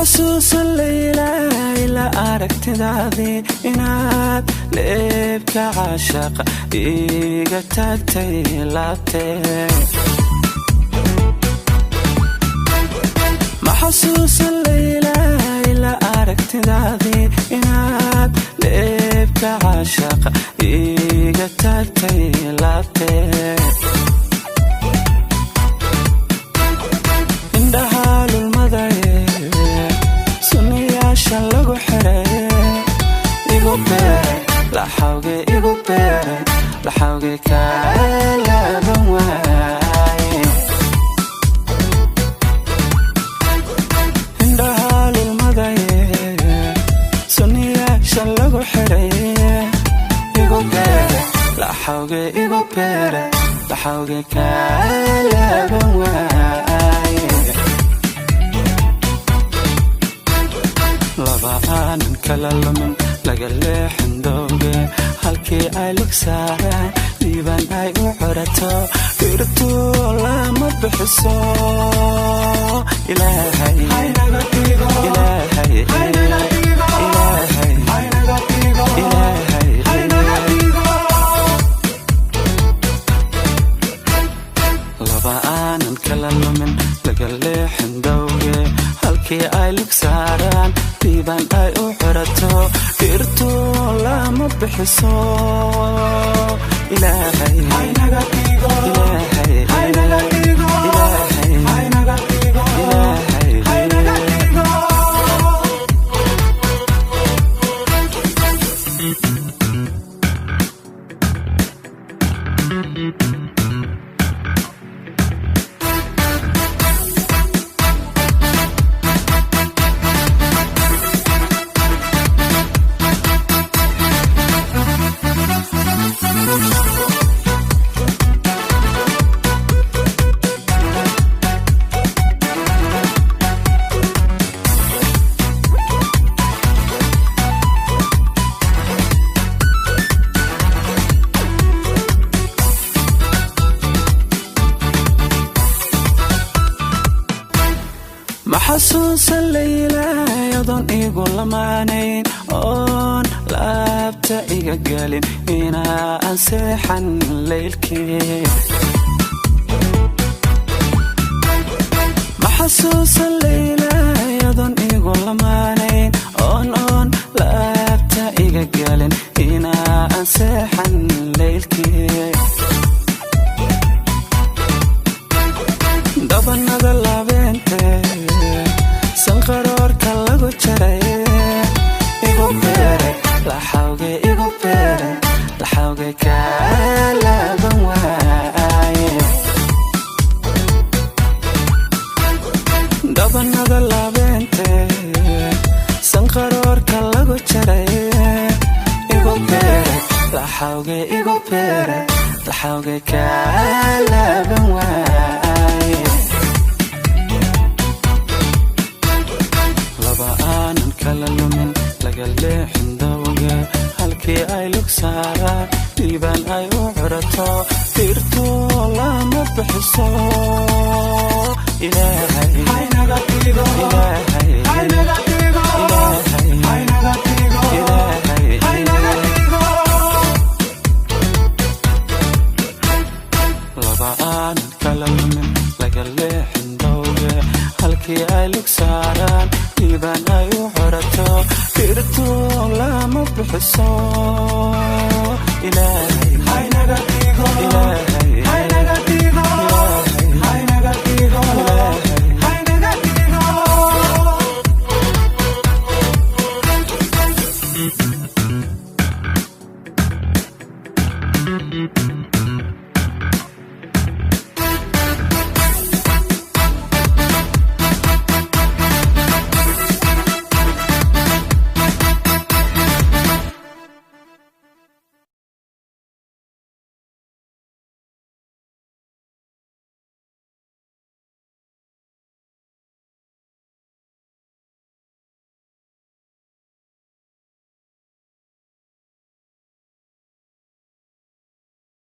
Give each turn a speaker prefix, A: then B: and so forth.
A: xasuusan leylaa ilaa aragtidaadii inaad leebka caashaqa iga taagtay laabtee ma xasuusan leylaa ilaa aragtidaadii inaad leebka caashaqa iga taagtay laabtee lagu xiray igu beeray laxawge igu beeray laxawge kaalaaban waaye indhaha lulmadaye sunniyaasha lagu xiray igu beeray laxawge igu beeray laxawge kaalaaban waaye laba aanan kala lumin laga leexin dooge halkii ay lug saaraan dhiiban ay u curato dhirtu lama bixiso ilaahay laba aanan kala lumin laga leexin dooge halkii ay lug saaraan dhiiban ay u curato dhirtu lama bixiso ilaahay ma xasuusan leylaa yadoon igu lamaanayn oon laabta iga gelin inaan seexan leylkii ma xasuusan leylaa yadoon igu lamaanayn oon laabta iga gelin inaan seexan leylkii dabanada labeentee sanqaroorka lagu jaray igu beeray laxawge igu beeray laxawge kaalaaban waaye dabanada labeentee sanqaroorka lagu jaray igu beeray laxawge igu beeray laxawge kaalaaban waaye laba aanan kala lumin laga leexin dooge halkii ay lug saaraan dhiiban ay u curato dhirtu lama bixiso ilaahay laba aanan kala lumin laga leexin dooge halkii ay lug saaraan dhiiban ay u curato dhirtu lama bixiso ilaahay